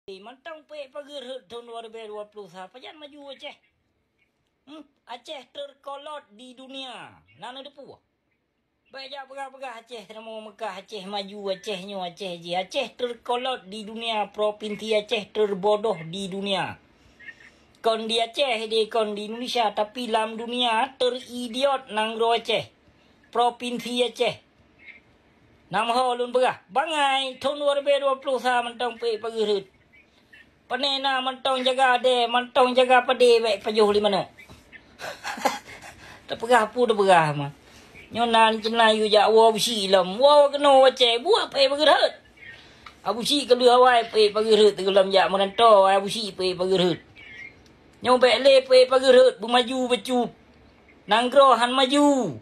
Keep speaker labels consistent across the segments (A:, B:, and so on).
A: Mentang pe pagerut tahun 2021 pajan maju Aceh. Aceh terkolot di dunia. Nana depu. Baik pegah-pegah Aceh nama Mekah Aceh maju Acehnya Aceh je. Aceh terkolot di dunia, provinsi Aceh terbodoh di dunia. Kon di Aceh dia kon di Indonesia tapi dalam dunia teridiot nangro Aceh. Provinsi Aceh. Nama ulun pegah. Bangai tahun 2021 mentang pe pagerut. Panena mentong jaga de, mentong jaga pade baik pajuh li mana. Tak pegah pu dah pegah mah. Nyonan cina yu jak wa besi lam. Wa kena wace buat pe pagerut. Abu si kalau awai pe pagerut tegulam jak merantau abu si pe pagerut. Nyobek le pe pagerut bermaju bercup. Nanggro han maju.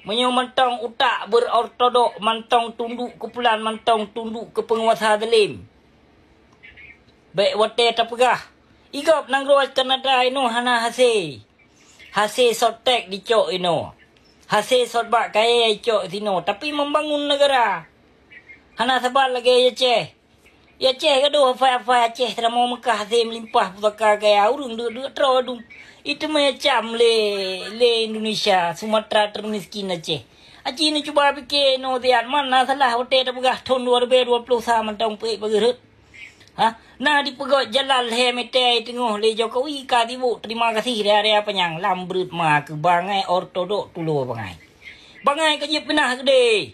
A: Menyo mentong utak berortodok, mentong tunduk ke pulan, mentong tunduk ke penguasa zalim. Baik wate tapegah. Igop nanggro Kanada ino hana hase. Hase sotek dicok ino. Hase sotbak kaya dicok sino. Tapi membangun negara. Hana sabar lagi Aceh. Aceh gaduh hafai-hafai Aceh. Terama Mekah hase melimpah pusaka kaya urung duduk terodum. Itu macam le Indonesia. Sumatera termiskin Aceh. Aceh ni cuba fikir no tiat mana salah wate tapegah tahun 2020 mentang pe pagerut. Nah di pegot jalan mete tengah le Jokowi ka tibu. Terima kasih dari penyang lambrut ma ke bangai ortodok tulo bangai. Bangai ke penah gede.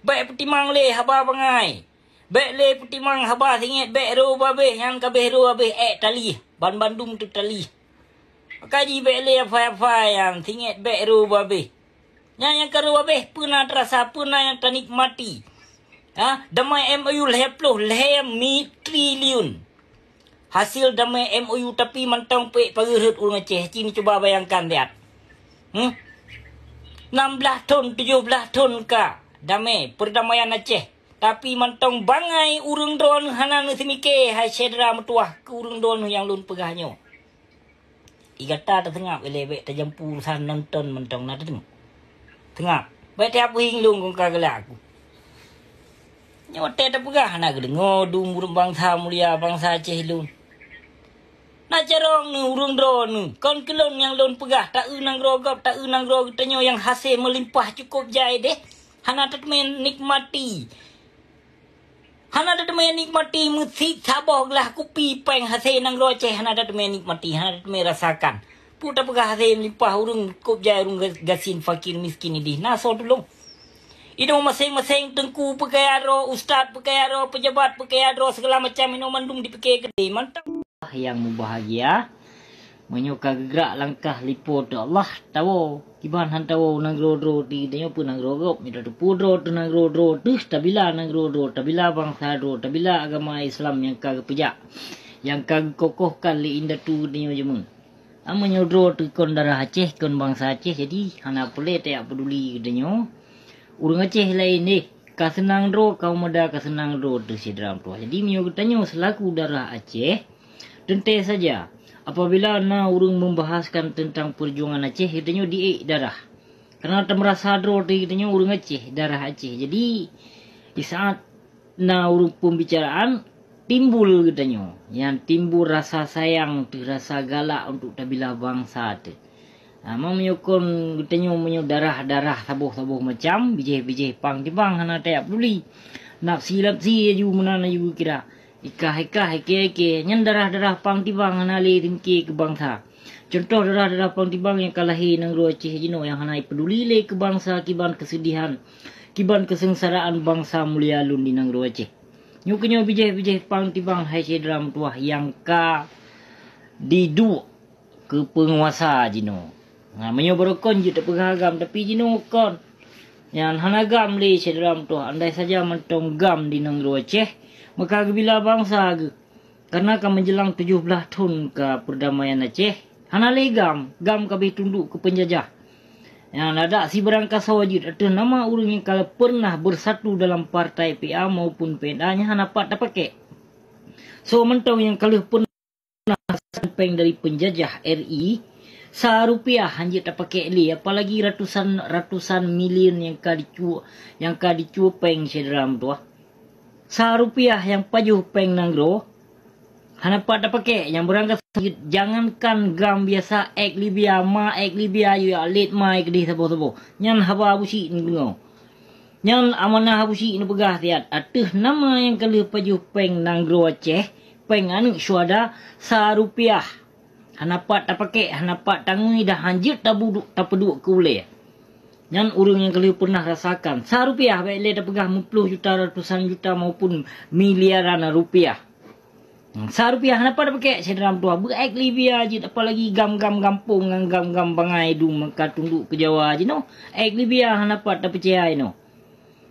A: Baik petimang le haba bangai. Baik le petimang haba singit baik ro babe yang kabeh ro babe tali. Ban Bandung tu tali. Kaji baik le apa yang singit baik ro babe. Yang karo babe pernah terasa pernah yang ternikmati. Damai MOU leploh mi triliun. Hasil damai MOU tapi mentang pe pagerut urang Aceh. Cini coba bayangkan lihat. 16 tahun, 17 tahun ka damai perdamaian Aceh. Tapi mentang bangai urang drone hanan semike hai sedra metuah ke urang drone yang lun pegahnya. Igata tengah elebek terjampu urusan nonton mentang nada tengah. Tengah. Baik tiap hing lung kong kagelak aku. Nyote tak pegah nak dengar dumur bangsa mulia bangsa Aceh lun. Nak carong ni urung drone ni. Kon kelon yang lun pegah tak nang rogop tak nang rog tanyo yang hasil melimpah cukup jai deh. Hana tak main nikmati. Hana tak main nikmati musik saboh gelah kopi peng hasil nang ro Aceh hana tak main nikmati, hana tak main rasakan. Puta pegah hasil melimpah urung cukup jai urung gasin fakir miskin ini. Nah so dulu. Ino masing-masing tengku pakai aro, ustaz pakai aro, pejabat pakai aro, segala macam ino mandung dipikir gede. Mantap. Yang membahagia, menyuka gerak langkah liput Allah tahu. Kiban han tahu nangro di dia pun nangro gop, mita tu pudro tu nangro tu tabila nangro tabila bangsa tabila agama Islam yang kagak pejak, yang kagak kokohkan li indah tu dia jemun. Amanya dro tu kon darah Aceh, kon bangsa Aceh, jadi hana boleh tak peduli dia. Urang Aceh lain ni, kasenang ro kau muda kasenang ro tu sidram tu. Jadi mio tanya selaku darah Aceh, tentu saja apabila urang membahaskan tentang perjuangan Aceh, katanya di darah. Karena tak merasa ro tu katanya urang Aceh, darah Aceh. Jadi di saat urang pembicaraan timbul katanya, yang timbul rasa sayang tu, rasa galak untuk tabila bangsa tu. Mau menyokong katanya darah sabuh macam bijih pang tibang hana tak peduli. Napsi ju menana ju kira. Ikah heke nyen darah pang tibang hana le tingki ke bangsa. Contoh darah pang tibang yang kalahi nang ro Aceh jino yang hana peduli le ke bangsa kiban kesedihan, kiban kesengsaraan bangsa mulia lun di nang ro Aceh. Nyukenyo bijih pang tibang hai sedram tuah yang ka didu ke penguasa jino. Menyo berokon je tak pegagam tapi jino kon. Yang hanagam le sedram tu andai saja mentong gam di nangro Aceh maka bila bangsa ge. Karena kan menjelang 17 tahun ke perdamaian Aceh hana le gam kabeh tunduk ke penjajah. Yang ada si berangkas wajib ada nama urang yang kalau pernah bersatu dalam partai PA maupun PNA nya hana pat pakai. So mentong yang kalau pernah samping dari penjajah RI Rupiah hanya tak pakai li, apalagi ratusan milion yang ka dicu peng sedram tu. Rupiah yang pajuh peng nangro Hanapat dah pakai yang berangkat jangankan gam biasa ek Libya you alit mai kedih sabo-sabo. Nyan haba busi ni dengar. Nyan amanah busi ni pegah tiat. Atuh nama yang kali paju peng nanggro Aceh, peng anu syuada Rp1. Hanapat dah pakai, hanapat tangui dah hanjut dah buduk tak peduk ke uleh. Nyan urang yang kali pernah rasakan. Rp1 baik le dah pegah 10 juta, ratusan juta maupun miliaran rupiah. Rp1 kenapa dah pakai saya dalam tua berak Libya je, apa lagi gam-gam kampung dengan gam-gam bangai du maka tunduk ke Jawa je no. Ek Libya kenapa dah percaya no.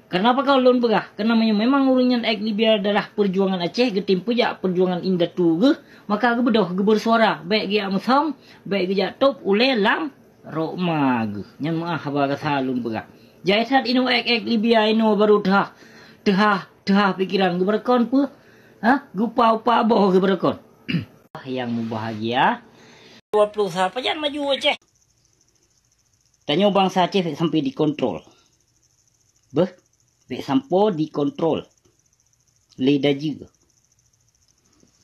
A: Kenapa kau lon berah? Kerana memang urangnya ek Libya adalah perjuangan Aceh getim pejak perjuangan indah tu ge, maka ge bedoh ge bersuara baik ge amsam, baik ge jatup ule lam rokma ge. Nyan maah ba salun berah. Jaitat ino ek Libya ino baru dah pikiran ge berkon pu. Gupa-upa boh ke berakon. Yang bahagia 20 siapa jangan maju Aceh. Tanya bangsa Aceh sampai dikontrol. Sampai dikontrol. Lidah juga.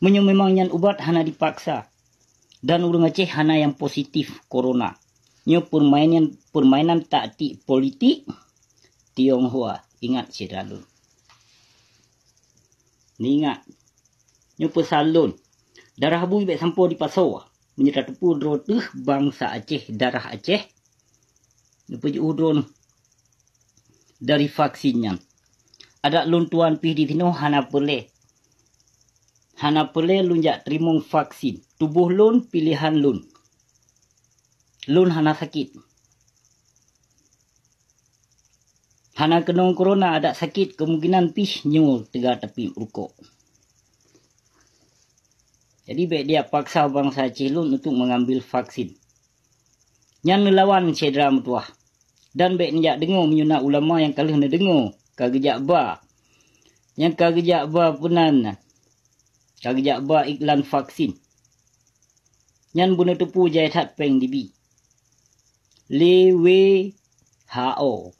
A: Memang yang ubat hana dipaksa. Dan urang Aceh hana yang positif corona. Nyo permainan taktik politik Tionghoa. Ingat selalu. Ni ingat. Nyo pesalun. Darah bui baik sampo di pasau. Menyerah tepu drone tu bangsa Aceh, darah Aceh. Nyo pergi drone dari vaksinnya. Ada luntuan pih di tino hana pele. Hana pele lunjak terimong vaksin. Tubuh lun pilihan lun. Lun hana sakit. Hana kenong corona ada sakit kemungkinan pih nyo tegak tepi rukuk. Jadi baik dia paksa bangsa Aceh lun untuk mengambil vaksin. Yang melawan cedera mutuah. Dan baik njak dengar menyunak ulama yang kalah na dengar. Kagejak ba. Yang kagejak ba punan. Kagejak ba iklan vaksin. Yang buna tepu jaitat peng dibi. Lewe hao.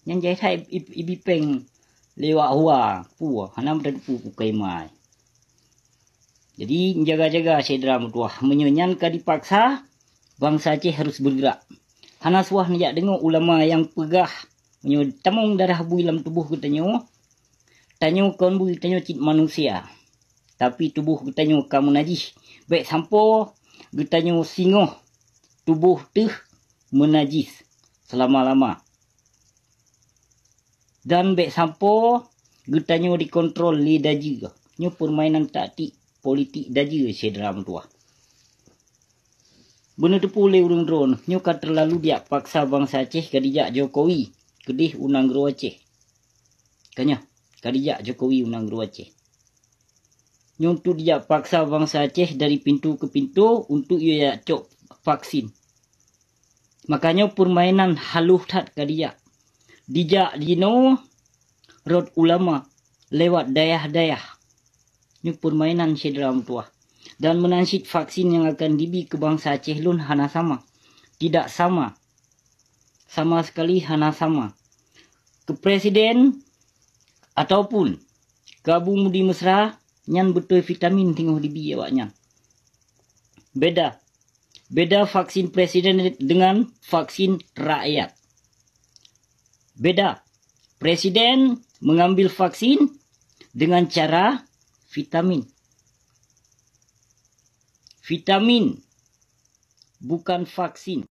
A: Yang jaitat ibi peng lewat hua. Puah. Hanam dan pu pukai mai. Jadi jaga-jaga cedera mutuah. Menyenyankan dipaksa. Bangsa Aceh harus bergerak. Hana suah najak dengar ulama yang pegah. Tamung darah bui dalam tubuh kita. Tanyo kon bui tanyo cit manusia. Tapi tubuh kita kamu najis. Baik sampo kita singoh. Tubuh tu menajis. Selama-lama. Dan baik sampo kita dikontrol lidah juga. Nyo permainan taktik politik daja cedera mutuah. Benda tu pulih urang drone. Nyo kan terlalu dia paksa bangsa Aceh kadijak Jokowi. Kedih unang gro Aceh. Kanya. Kadijak Jokowi unang gro Aceh. Nyo tu dia paksa bangsa Aceh dari pintu ke pintu untuk ia cok vaksin. Makanya permainan haluh tat kadijak. Dijak dino rod ulama lewat dayah-dayah. Ini permainan cedera mutuah. Dan menansit vaksin yang akan dibi ke bangsa Aceh lun hana sama. Tidak sama. Sama sekali hana sama. Ke presiden ataupun gabung di mesra nyan betul vitamin tengok dibi awaknya. Beda. Beda vaksin presiden dengan vaksin rakyat. Beda. Presiden mengambil vaksin dengan cara vitamin. Vitamin bukan vaksin.